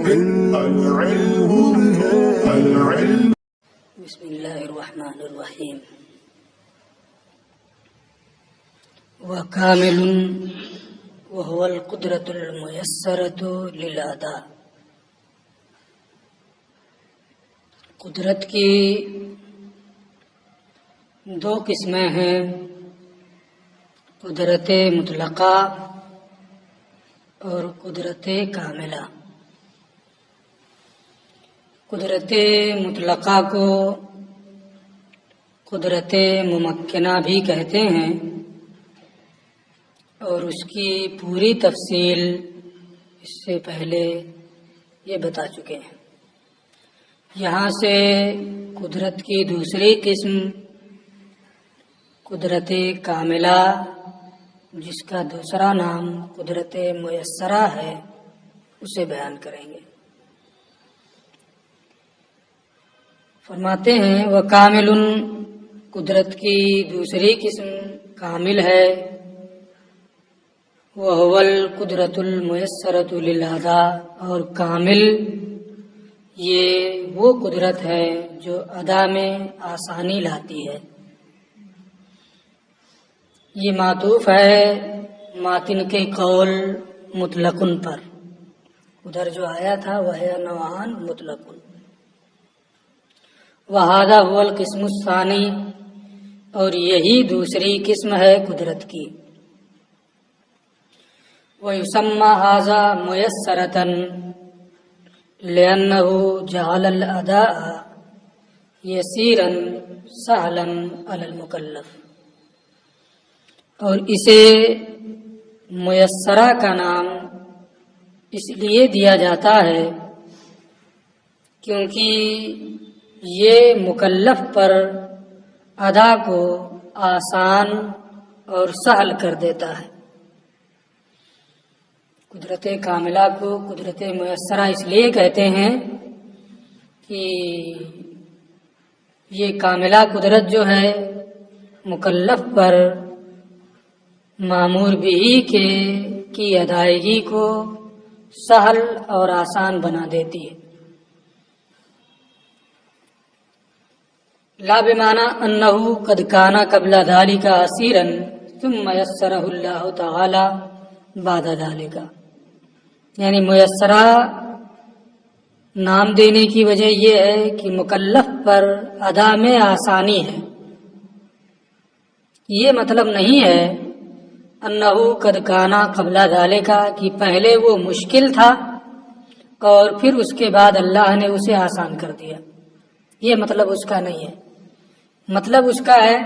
بسم اللہ الرحمن الرحیم وکامل وهو القدرۃ المیسرۃ للاداء. قدرت کی دو قسمیں ہیں، قدرت مطلقہ اور قدرت کاملہ. قدرت مطلقہ کو قدرت ممکنہ بھی کہتے ہیں اور اس کی پوری تفصیل اس سے پہلے یہ بتا چکے ہیں. یہاں سے قدرت کی دوسری قسم قدرت کاملہ، جس کا دوسرا نام قدرت میسرہ ہے، اسے بیان کریں گے. فرماتے ہیں وکامل، قدرت کی دوسری قسم کامل ہے. وہو القدرۃ المیسرۃ للاداء، اور کامل یہ وہ قدرت ہے جو ادا میں آسانی لاتی ہے. یہ معطوف ہے ماتن کے قول مطلقن پر. ادھر جو آیا تھا وہ ہے نوعان مطلقن. وہذا هو القسم الثانی، اور یہی دوسری قسم ہے قدرت کی. وَيُسَمَّى هَذَا مُيَسَّرَةً لِأَنَّهُ جَعَلَ الْأَدَاءَ يَسِيرًا سَهْلًا عَلَى الْمُكَلَّفِ. اور اسے میسرہ کا نام اس لیے دیا جاتا ہے کیونکہ یہ مکلف پر ادا کو آسان اور سہل کر دیتا ہے. قدرت کاملہ کو قدرت میسرہ اس لیے کہتے ہیں کہ یہ کاملہ قدرت جو ہے مکلف پر مامور بھی کی ادائیگی کو سہل اور آسان بنا دیتی ہے. لا بمعنى انه قد كان قبل ذلك عسيرا ثم يسره الله تعالى بعد ذلك، یعنی میسرہ نام دینے کی وجہ یہ ہے کہ مکلف پر ادا میں آسانی ہے. یہ مطلب نہیں ہے انه قد كان قبل ذلك کہ پہلے وہ مشکل تھا اور پھر اس کے بعد اللہ نے اسے آسان کر دیا. یہ مطلب اس کا نہیں ہے. مطلب اس کا ہے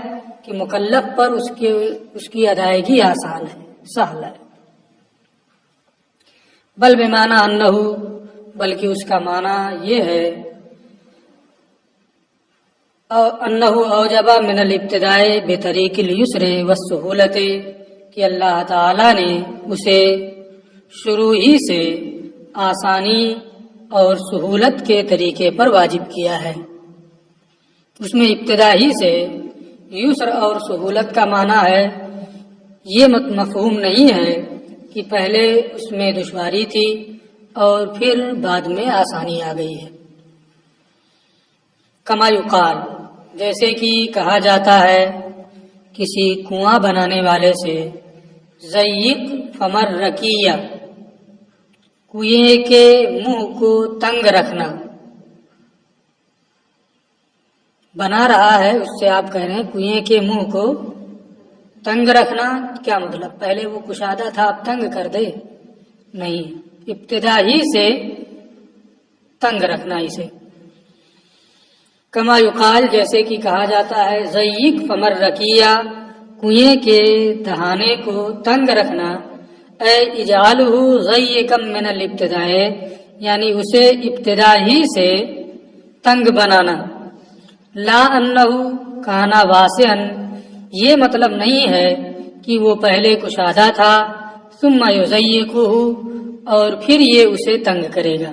کہ مکلف پر اس کی ادائیگی آسان ہے، سہل ہے. بل بمعنی انہ، بلکہ اس کا معنی یہ ہے انہ اوجب من الابتداء بطریق اليسر والسہولت، کہ اللہ تعالی نے اسے شروع ہی سے آسانی اور سہولت کے طریقے پر واجب کیا ہے. اس میں ابتدا ہی سے یسر اور سہولت کا معنی ہے. یہ مفہوم نہیں ہے کہ پہلے اس میں دشواری تھی اور پھر بعد میں آسانی آ گئی ہے. کما یقال، جیسے کہ کہا جاتا ہے کسی کنواں بنانے والے سے ضیق فمر رکیہ، کنویں کے منہ کو تنگ رکھنا. بنا رہا ہے اس سے آپ کہہ رہے ہیں کنویں کے منہ کو تنگ رکھنا. کیا مطلب؟ پہلے وہ کشادہ تھا اب تنگ کر دے؟ نہیں، ابتدا ہی سے تنگ رکھنا اسے. کما یقال، جیسے کہ کہا جاتا ہے ضیق فمر رکیہ، کنویں کے دہانے کو تنگ رکھنا. اے اجعلہ ضیقا من الابتداء، یعنی اسے ابتدا ہی سے تنگ بنانا. لا انہ کانا واسعا، یہ مطلب نہیں ہے کہ وہ پہلے کشادہ تھا ثم یضیقہ، اور پھر یہ اسے تنگ کرے گا.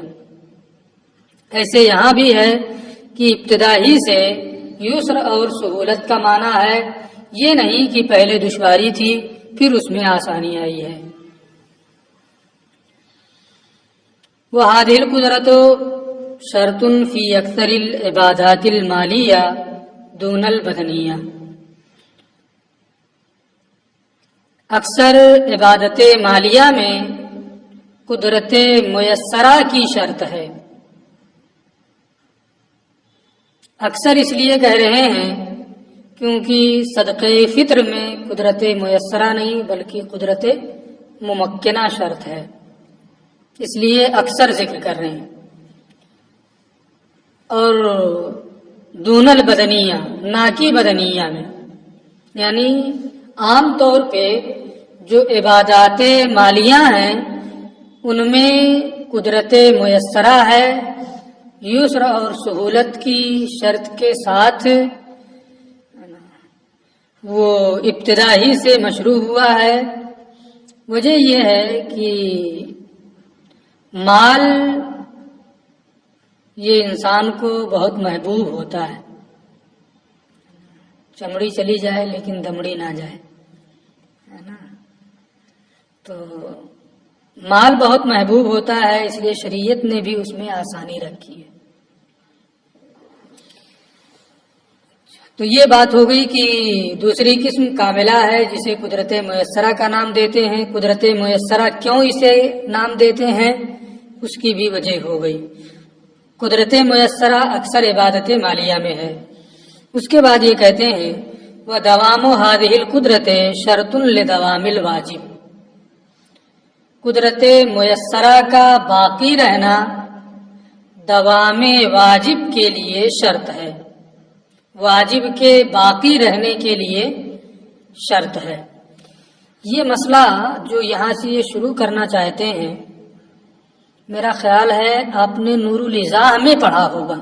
ایسے یہاں بھی ہے کہ ابتدا ہی سے یسر اور سہولت کا معنی ہے، یہ نہیں کہ پہلے دشواری تھی پھر اس میں آسانی آئی ہے. وهذه القدرة شرط في أكثر العبادات المالية دون البدنية. اکثر عبادت مالیہ میں قدرت میسرہ کی شرط ہے. اکثر اس لیے کہہ رہے ہیں کیونکہ صدقہ فطر میں قدرت میسرہ نہیں بلکہ قدرت ممکنہ شرط ہے، اس لیے اکثر ذکر کر رہے ہیں. اور دون البدنیہ، نہ کہ بدنیہ میں، یعنی عام طور پہ جو عبادات مالیہ ہیں ان میں قدرت میسرہ ہے، یسر اور سہولت کی شرط کے ساتھ وہ ابتدا ہی سے مشروع ہوا ہے. وجہ یہ ہے کہ مال یہ انسان کو بہت محبوب ہوتا ہے. چمڑی چلی جائے لیکن دمڑی نہ جائے، ہے نا. تو مال بہت محبوب ہوتا ہے، اس لیے شریعت نے بھی اس میں آسانی رکھی ہے. تو یہ بات ہو گئی کہ دوسری قسم کاملہ ہے جسے قدرت میسرہ کا نام دیتے ہیں. قدرت میسرہ کیوں اسے نام دیتے ہیں اس کی بھی وجہ ہو گئی. قدرت میسرہ اکثر عبادت مالیہ میں ہے. اس کے بعد یہ کہتے ہیں وَدَوَامُ هَذِهِ الْقُدْرَةِ شَرْطٌ لِدَوَامِ الْوَاجِبِ. قدرت میسرہ کا باقی رہنا دوام واجب کے لیے شرط ہے، واجب کے باقی رہنے کے لیے شرط ہے. یہ مسئلہ جو یہاں سے یہ شروع کرنا چاہتے ہیں، میرا خیال ہے آپ نے نور الازاح میں پڑھا ہوگا،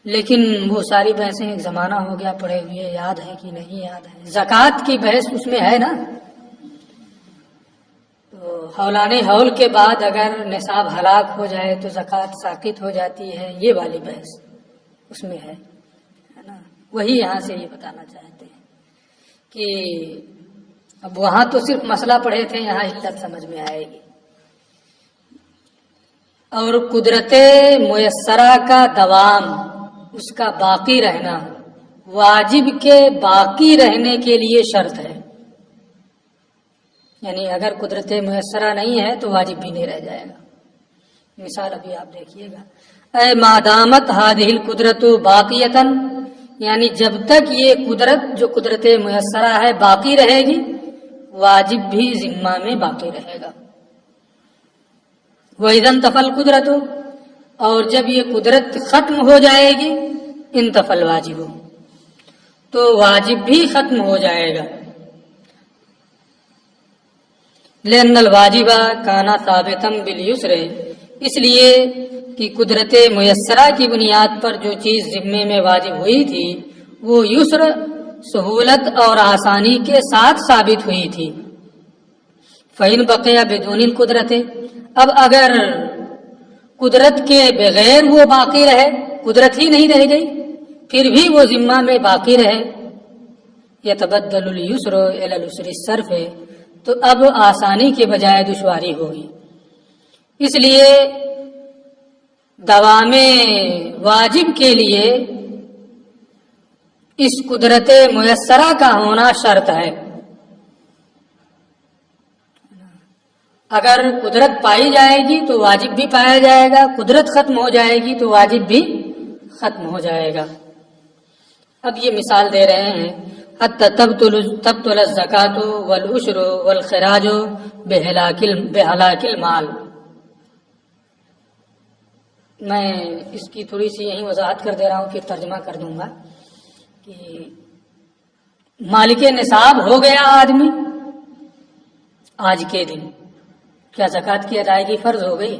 لیکن وہ ساری بحثیں ایک زمانہ ہو گیا پڑھے ہوئے، یاد ہے کہ نہیں یاد ہے. زکوٰۃ کی بحث اس میں ہے نا. تو حولان حول کے بعد اگر نصاب ہلاک ہو جائے تو زکوٰۃ ساقط ہو جاتی ہے، یہ والی بحث اس میں ہے نا. وہی یہاں سے یہ بتانا چاہتے ہیں کہ اب وہاں تو صرف مسئلہ پڑھے تھے، یہاں علت سمجھ میں آئے گی. اور قدرت میسرہ کا دوام، اس کا باقی رہنا واجب کے باقی رہنے کے لیے شرط ہے. یعنی اگر قدرت میسرہ نہیں ہے تو واجب بھی نہیں رہ جائے گا. مثال ابھی آپ دیکھیے گا، اے مادامت هذه القدرت باقیتاً، یعنی جب تک یہ قدرت جو قدرت میسرہ ہے باقی رہے گی، واجب بھی ذمہ میں باقی رہے گا. وَإِذَا انْتَفَى الْقُدْرَةُ، اور جب یہ قدرت ختم ہو جائے گی، انتفى الواجب، تو واجب بھی ختم ہو جائے گا. لأن الواجب كان ثابتا باليسر، اس لیے کہ قدرت میسرہ کی بنیاد پر جو چیز ذمے میں واجب ہوئی تھی وہ یسر، سہولت اور آسانی کے ساتھ ثابت ہوئی تھی. فَإِن بَقِيَ بِدُونِ الْقُدْرَةِ، اب اگر قدرت کے بغیر وہ باقی رہے، قدرت ہی نہیں رہ گئی پھر بھی وہ ذمہ میں باقی رہے، يَتَبَدَّلُ الْيُسْرُ إِلَى الْعُسْرِ الصَّرْفِ، تو اب آسانی کے بجائے دشواری ہوگی. اس لیے دوام واجب کے لیے اس قدرت میسرہ کا ہونا شرط ہے. اگر قدرت پائی جائے گی تو واجب بھی پایا جائے گا، قدرت ختم ہو جائے گی تو واجب بھی ختم ہو جائے گا. اب یہ مثال دے رہے ہیں، حتی تبطل الزکاۃ والعشر والخراج بہلاک المال. میں اس کی تھوڑی سی یہیں وضاحت کر دے رہا ہوں، پھر ترجمہ کر دوں گا. کہ مالک نصاب ہو گیا آدمی آج کے دن، کیا زکوٰۃ کی ادائیگی فرض ہو گئی؟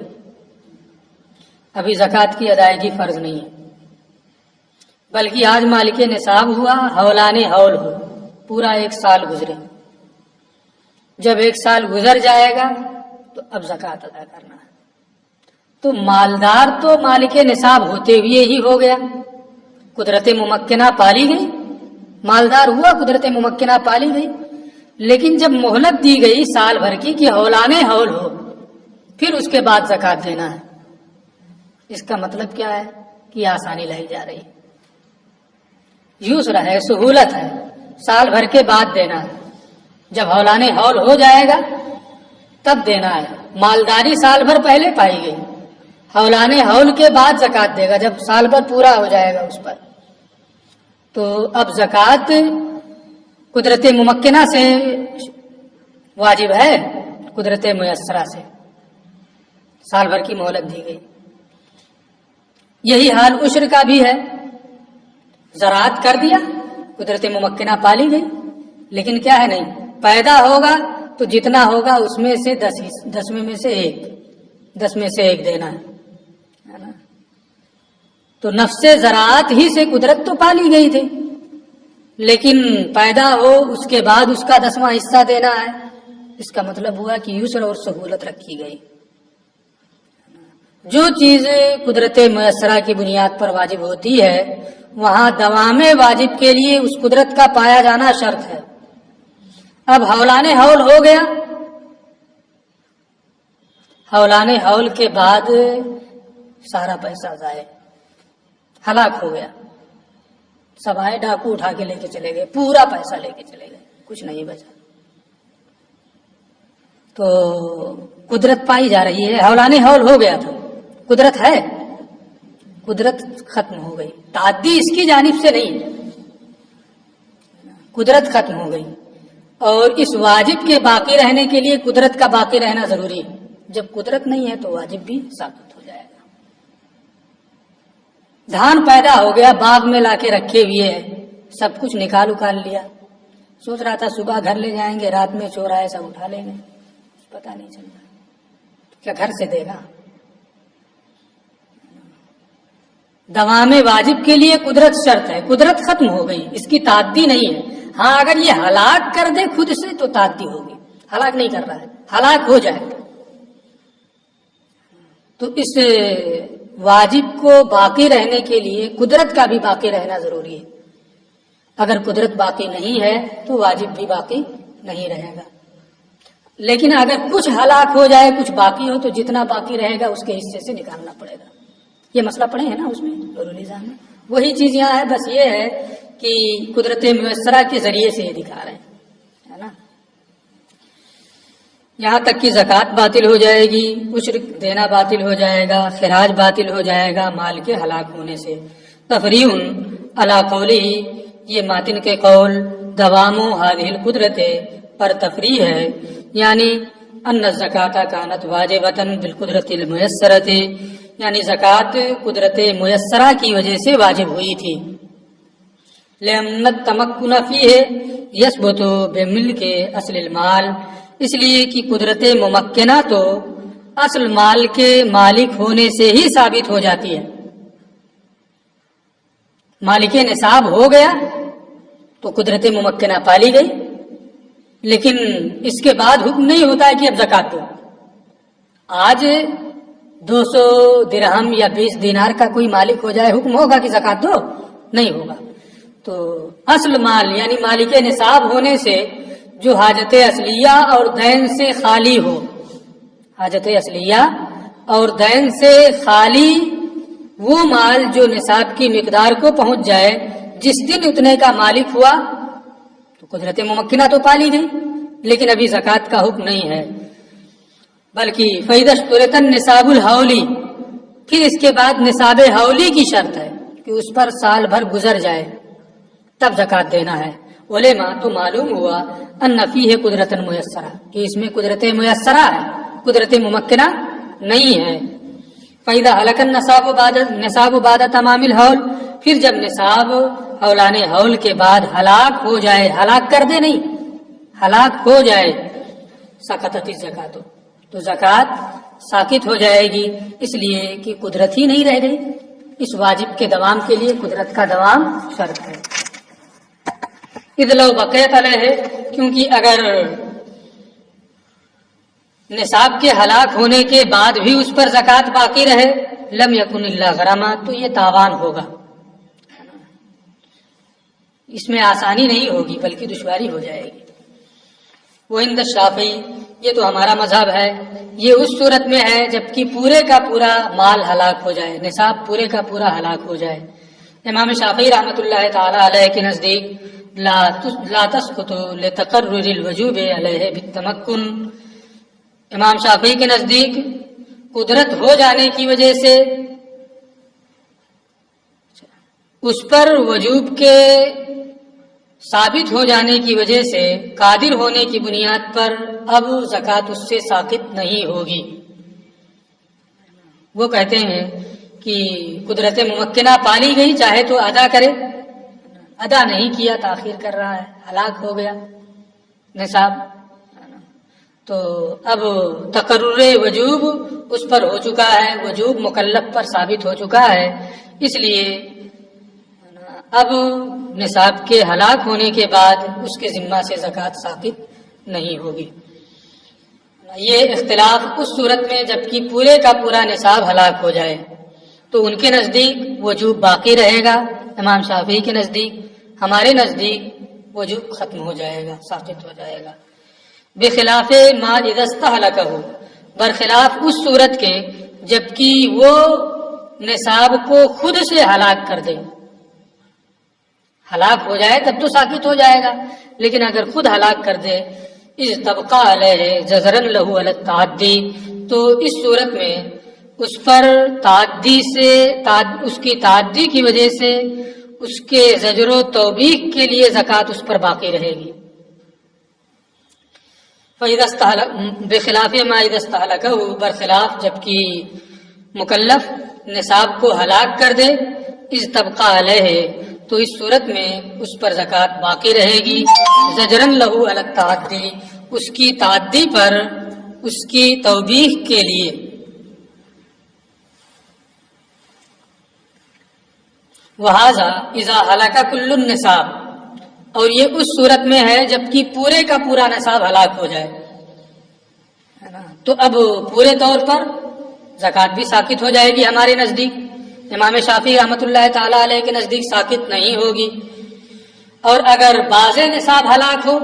ابھی زکوٰۃ کی ادائیگی فرض نہیں ہے، بلکہ آج مالک نصاب ہوا، حولان حول ہو، پورا 1 سال گزرے. جب 1 سال گزر جائے گا تو اب زکوٰۃ ادا کرنا ہے. تو مالدار تو مالک نصاب ہوتے ہوئے ہی ہو گیا، قدرت ممکنہ پالی گئی، مالدار ہوا، قدرت ممکنہ پالی گئی. لیکن جب مہلت دی گئی سال بھر کی کہ حولان حول ہو، پھر اس کے بعد زکوٰۃ دینا ہے۔ اس کا مطلب کیا ہے کہ آسانی لائی جا رہی ہے، یسر ہے، سہولت ہے، سال بھر کے بعد دینا ہے۔ جب ہولان ہول ہو جائے گا تب دینا ہے۔ مالداری سال بھر پہلے پائی گئی، ہولان ہول کے بعد زکوٰۃ دے گا جب سال بھر پورا ہو جائے گا اس پر۔ تو اب زکوٰۃ قدرت ممکنہ سے واجب ہے، قدرت میسرہ سے سال بھر کی مہلت دی گئی۔ یہی حال عشر کا بھی ہے، زراعت کر دیا، قدرت ممکنہ پالی گئی، لیکن کیا ہے نہیں پیدا ہوگا تو جتنا ہوگا اس میں سے 10 میں سے ایک دینا ہے نا۔ تو نفس زراعت ہی سے قدرت تو پالی گئی تھی، لیکن پیدا ہو اس کے بعد اس کا 10واں حصہ دینا ہے۔ اس کا مطلب ہوا کہ یسر اور سہولت رکھی گئی۔ جو چیز قدرت میسرہ کی بنیاد پر واجب ہوتی ہے وہاں دوام واجب کے لیے اس قدرت کا پایا جانا شرط ہے۔ اب ہولان ہول ہو گیا، ہولان ہول کے بعد سارا پیسہ ضائع، ہلاک ہو گیا، سب آئے ڈاکو اٹھا کے لے کے چلے گئے، پورا پیسہ لے کے چلے گئے، کچھ نہیں بچا۔ تو قدرت پائی جا رہی ہے، ہولان ہول ہو گیا تھا، قدرت ہے، قدرت ختم ہو گئی، تعدی اس کی جانب سے نہیں ہے، قدرت ختم ہو گئی۔ اور اس واجب کے باقی رہنے کے لیے قدرت کا باقی رہنا ضروری ہے۔ جب قدرت نہیں ہے تو واجب بھی ثابت ہو جائے گا۔ دھان پیدا ہو گیا، باغ میں لا کے رکھے ہوئے ہے، سب کچھ نکال لیا، سوچ رہا تھا صبح گھر لے جائیں گے، رات میں چور آئے سب اٹھا لیں گے، پتہ نہیں چل رہا، کیا گھر سے دے گا؟ دوام واجب کے لیے قدرت شرط ہے، قدرت ختم ہو گئی، اس کی تعدی نہیں ہے۔ ہاں اگر یہ ہلاک کر دے خود سے تو تعدی ہوگی، ہلاک نہیں کر رہا ہے، ہلاک ہو جائے گا۔ تو اس واجب کو باقی رہنے کے لیے قدرت کا بھی باقی رہنا ضروری ہے۔ اگر قدرت باقی نہیں ہے تو واجب بھی باقی نہیں رہے گا۔ لیکن اگر کچھ ہلاک ہو جائے، کچھ باقی ہو، تو جتنا باقی رہے گا اس کے حصے سے نکالنا پڑے گا۔ یہ مسئلہ پڑھے ہیں نا اس میں نور النظام میں، وہی چیز یہاں ہے، بس یہ ہے کہ قدرت میسرہ کے ذریعے سے یہ دکھا رہے ہیں، ہے نا۔ یہاں تک کہ زکوٰۃ باطل ہو جائے گی، عشر دینا باطل ہو جائے گا، خراج باطل ہو جائے گا مال کے ہلاک ہونے سے۔ تفریح علی قولی، یہ ماتن کے قول دوام هذه القدرت پر تفریح ہے، یعنی ان الزکاۃ کانت واجبۃ بالقدرت المیسرۃ، یعنی زکوٰۃ قدرت میسرہ کی وجہ سے واجب ہوئی تھی۔ لأن التمکن فیہ یثبت بملک اصل المال، اس لیے کہ قدرت ممکنہ تو اصل مال کے مالک ہونے سے ہی ثابت ہو جاتی ہے۔ مالک نصاب ہو گیا تو قدرت ممکنہ پالی گئی، لیکن اس کے بعد حکم نہیں ہوتا ہے کہ اب زکوٰۃ دو۔ آج 200 درہم یا 20 دینار کا کوئی مالک ہو جائے، حکم ہوگا کہ زکوٰۃ دو؟ نہیں ہوگا۔ تو اصل مال یعنی مالک نصاب ہونے سے جو حاجت اصلیہ اور دین سے خالی ہو، حاجت اصلیہ اور دین سے خالی وہ مال جو نصاب کی مقدار کو پہنچ جائے، جس دن اتنے کا مالک ہوا تو قدرت ممکنہ تو پالی گئی، لیکن ابھی زکوٰۃ کا حکم نہیں ہے۔ بلکہ فَإِذَا اشْتُرِطَ النِّصَابُ الْحَوْلِ، پھر اس کے بعد نصاب حولی کی شرط ہے کہ اس پر سال بھر گزر جائے تب زکوٰۃ دینا ہے۔ علما تو معلوم ہوا ان فیہ قدرت میسرہ، کہ اس میں قدرت میسرہ ہے، قدرت ممکنہ نہیں ہے۔ فَإِذَا هَلَكَ النِّصَابُ بَعْدَ تَمَامِ الْحَوْلِ، پھر جب نصاب ہولان حول کے بعد ہلاک ہو جائے، ہلاک کر دے نہیں، ہلاک ہو جائے، سقطت الزکاۃ، تو زکوٰۃ ساقط ہو جائے گی، اس لیے کہ قدرت ہی نہیں رہ گئی۔ اس واجب کے دوام کے لیے قدرت کا دوام شرط ہے۔ اذ لو بقیت علیہ، کیونکہ اگر نصاب کے ہلاک ہونے کے بعد بھی اس پر زکوٰۃ باقی رہے، لم یکن الا غرامہ، تو یہ تاوان ہوگا، اس میں آسانی نہیں ہوگی بلکہ دشواری ہو جائے گی۔ وہ عند الشافعی، یہ تو ہمارا مذہب ہے، یہ اس صورت میں ہے جبکہ پورے کا پورا مال ہلاک ہو جائے، نصاب پورے کا پورا ہلاک ہو جائے۔ امام شافعی رحمۃ اللہ تعالی علیہ کے نزدیک لا تسقط لتقرر الوجوب علیہ بالتمکن، امام شافعی کے نزدیک قدرت ہو جانے کی وجہ سے اس پر وجوب کے ثابت ہو جانے کی وجہ سے قادر ہونے کی بنیاد پر اب زکوٰۃ اس سے ساقط نہیں ہوگی۔ وہ کہتے ہیں کہ قدرت ممکنہ پالی گئی، چاہے تو ادا کرے، ادا نہیں کیا، تاخیر کر رہا ہے، ہلاک ہو گیا نصاب، تو اب تقرر وجوب اس پر ہو چکا ہے، وجوب مکلف پر ثابت ہو چکا ہے، اس لیے اب نصاب کے ہلاک ہونے کے بعد اس کے ذمہ سے زکوٰۃ ثابت نہیں ہوگی۔ یہ اختلاف اس صورت میں جبکہ پورے کا پورا نصاب ہلاک ہو جائے تو ان کے نزدیک وجوب باقی رہے گا، امام شافعی کے نزدیک، ہمارے نزدیک وجوب ختم ہو جائے گا، ساقط ہو جائے گا۔ بخلاف ما اذا استهلكه، برخلاف اس صورت کے جبکہ وہ نصاب کو خود سے ہلاک کر دے، ہلاک ہو جائے تب تو ساقط ہو جائے گا، لیکن اگر خود ہلاک کر دے اس طبقہ علیہ جزرن لہو علی التعدی، تو اس صورت میں اس پر تعدی سے اس کی تعدی کی وجہ سے اس کے زجر و توبیخ کے لیے زکوٰۃ اس پر باقی رہے گی۔ بخلاف ما اذا استهلكه، برخلاف جبکہ مکلف نصاب کو ہلاک کر دے اس طبقہ علیہ، تو اس صورت میں اس پر زکوٰۃ باقی رہے گی، زجرن لہو علی التعدی، اس کی تعدی پر اس کی توبیخ کے لیے۔ وہذا اذا ہلاک کل النصاب، اور یہ اس صورت میں ہے جبکہ پورے کا پورا نصاب ہلاک ہو جائے، تو اب پورے طور پر زکوٰۃ بھی ساقط ہو جائے گی ہمارے نزدیک، امام شافعی رحمۃ اللہ تعالی علیہ کے نزدیک ساقط نہیں ہوگی۔ اور اگر باز نصاب ہلاک ہو،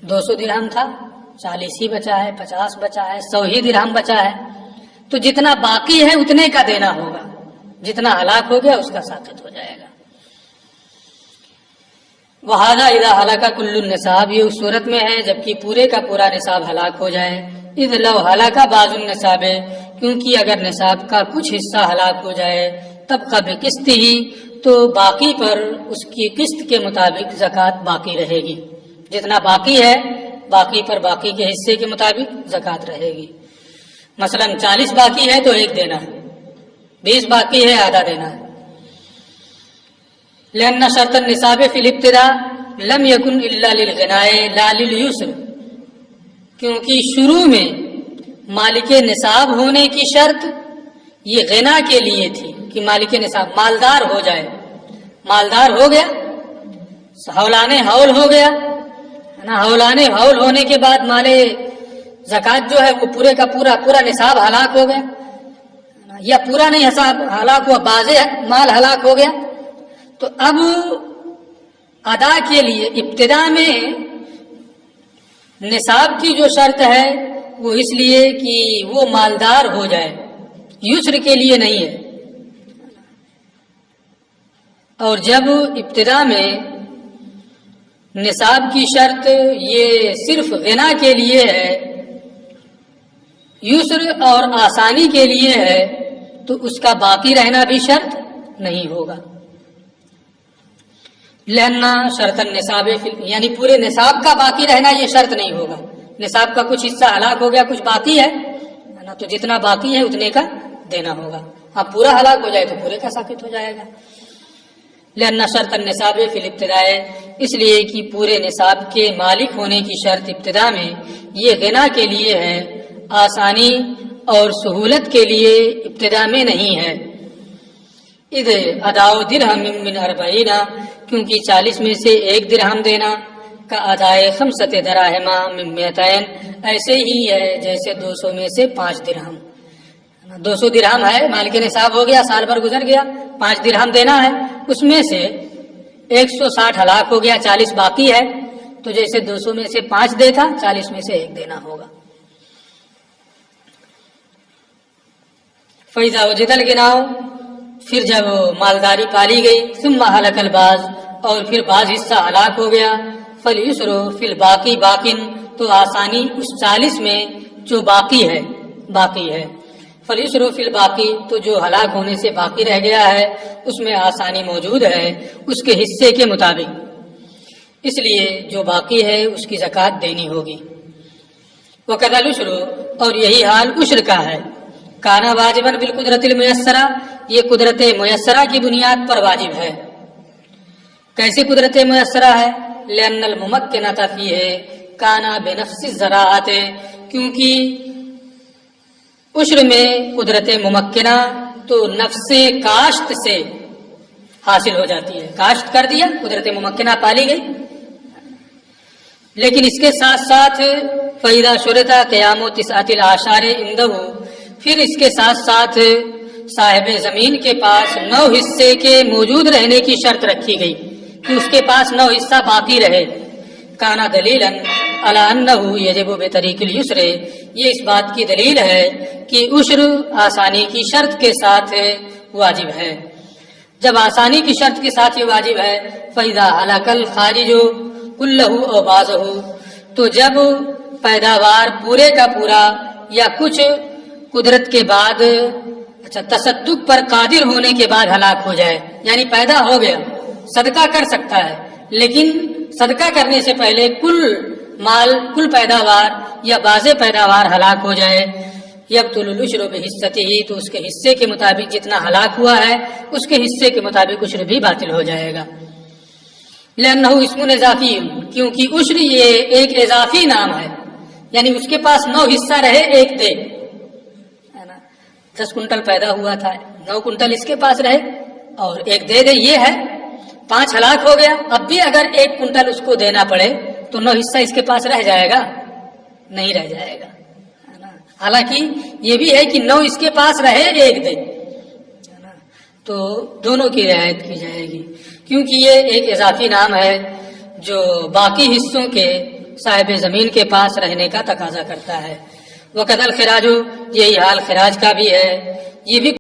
200 درہم تھا، 40 ہی بچا ہے، 50 بچا ہے، 100 ہی درہم بچا ہے، تو جتنا باقی ہے اتنے کا دینا ہوگا، جتنا ہلاک ہو گیا اس کا ساقط ہو جائے گا۔ وہذا اذا ہلاک کل النصاب، یہ اس صورت میں ہے جبکہ پورے کا پورا نصاب ہلاک ہو جائے، اذ لو ہلاک بعض النصاب، کیونکہ اگر نصاب کا کچھ حصہ ہلاک ہو جائے تب قبل قسط ہی، تو باقی پر اس کی قسط کے مطابق زکوٰۃ باقی رہے گی، جتنا باقی ہے باقی پر باقی کے حصے کے مطابق زکوٰۃ رہے گی۔ مثلا 40 باقی ہے تو 1 دینا ہے، 20 باقی ہے آدھا دینا ہے۔ لأن شرط النصاب فی الابتداء لم یکن الا للغناء لا لليسر، کیونکہ شروع میں مالک نصاب ہونے کی شرط یہ غنا کے لیے تھی کہ مالک نصاب مالدار ہو جائے، مالدار ہو گیا، ہولان ہول ہو گیا نا، ہولان ہول ہونے کے بعد مال زکوٰۃ جو ہے وہ پورے کا پورا نصاب ہلاک ہو گیا، یا پورا نہیں حساب ہلاک ہوا، بعض مال ہلاک ہو گیا، تو اب ادا کے لیے ابتدا میں نصاب کی جو شرط ہے وہ اس لیے کہ وہ مالدار ہو جائے، یسر کے لیے نہیں ہے۔ اور جب ابتدا میں نصاب کی شرط یہ صرف غنا کے لیے ہے، یسر اور آسانی کے لیے ہے، تو اس کا باقی رہنا بھی شرط نہیں ہوگا۔ لہنا شرط النصاب، یعنی پورے نصاب کا باقی رہنا یہ شرط نہیں ہوگا، نصاب کا کچھ حصہ ہلاک ہو گیا، کچھ باقی ہے نا، تو جتنا باقی ہے اتنے کا دینا ہوگا، اب پورا ہلاک ہو جائے تو پورے کا ساقط ہو جائے گا۔ لہنا شرط النصاب فی الابتداء، اس لیے کہ پورے نصاب کے مالک ہونے کی شرط ابتدا میں یہ غنا کے لیے ہے، آسانی اور سہولت کے لیے ابتدا میں نہیں ہے۔ اذ اداؤ درہم من 40، کیونکہ 40 میں سے 1 درہم دینا کا ادائے 5 دراہم من 200، ایسے ہی ہے جیسے 200 میں سے 5 درہم، 200 درہم ہے، مالک نصاب ہو گیا، سال بھر گزر گیا، 5 درہم دینا ہے، اس میں سے 160 ہلاک ہو گیا، 40 باقی ہے، تو جیسے 200 میں سے 5 دے تھا 40 میں سے 1 دینا ہوگا. فَإِذَا وُجِدَ الْغِنَاءُ پھر جب مالداری پالی گئی، ثُمَّ هَلَكَ الْبَعْضُ اور پھر بعض حصہ ہلاک ہو گیا، فَالْيُسْرُ فِي الْبَاقِي بَاقٍ تو آسانی اس 40 میں جو باقی ہے فَالْيُسْرُ فِي الْبَاقِي تو جو ہلاک ہونے سے باقی رہ گیا ہے اس میں آسانی موجود ہے اس کے حصے کے مطابق، اس لیے جو باقی ہے اس کی زکوٰۃ دینی ہوگی. وَكَذَا الْعُشْرُ اور یہی حال عشر کا ہے. کانا واجباً بالقدرت المیسرہ یہ قدرت میسرہ کی بنیاد پر واجب ہے. کیسے قدرت میسرہ ہے؟ لأن الممکنۃ فیہ کانا بنفس الزراعۃ کیونکہ عشر میں قدرت ممکنہ تو نفس کاشت سے حاصل ہو جاتی ہے. کاشت کر دیا، قدرت ممکنہ پالی گئی. لیکن اس کے ساتھ ساتھ فَإِذَا شُرِطَ قِيَامُ تِسْعَةِ الْأَعْشَارِ عِندَهُ پھر اس کے ساتھ ساتھ صاحب زمین کے پاس 9 حصے کے موجود رہنے کی شرط رکھی گئی کہ اس کے پاس 9 حصہ باقی رہے. کانا دلیلاً علی انہ یجب بطریق اليسر یہ اس بات کی دلیل ہے کہ عشر آسانی کی شرط کے ساتھ واجب ہے. جب آسانی کی شرط کے ساتھ یہ واجب ہے فَإِذَا هَلَكَ الْخَارِجُ كُلَّهُ أَوْ بَعْضَهُ تو جب پیداوار پورے کا پورا یا کچھ قدرت کے بعد تصدق پر قادر ہونے کے بعد ہلاک ہو جائے، یعنی پیدا ہو گیا صدقہ کر سکتا ہے لیکن صدقہ کرنے سے پہلے کل مال کل پیداوار یا بعض پیداوار ہلاک ہو جائے، یبطل العشر بحصتہ تو اس کے حصے کے مطابق جتنا ہلاک ہوا ہے اس کے حصے کے مطابق عشر بھی باطل ہو جائے گا. لأنہ اسم اضافی کیونکہ عشر یہ ایک اضافی نام ہے، یعنی اس کے پاس 9 حصہ رہے 1 دے، 10 کنٹل پیدا ہوا تھا 9 کنٹل اس کے پاس رہے اور 1 دے یہ ہے 5 ہلاک ہو گیا، اب بھی اگر 1 کنٹل اس کو دینا پڑے تو 9 حصہ اس کے پاس رہ جائے گا؟ نہیں رہ جائے گا. حالانکہ یہ بھی ہے کہ 9 اس کے پاس رہے 1 دے، تو دونوں کی رعایت کی جائے گی کیونکہ یہ ایک اضافی نام ہے جو باقی حصوں کے صاحب زمین کے پاس رہنے کا تقاضا کرتا ہے. وَقَدَ الْخِرَاجُ یہی حال خراج کا بھی ہے، یہ بھی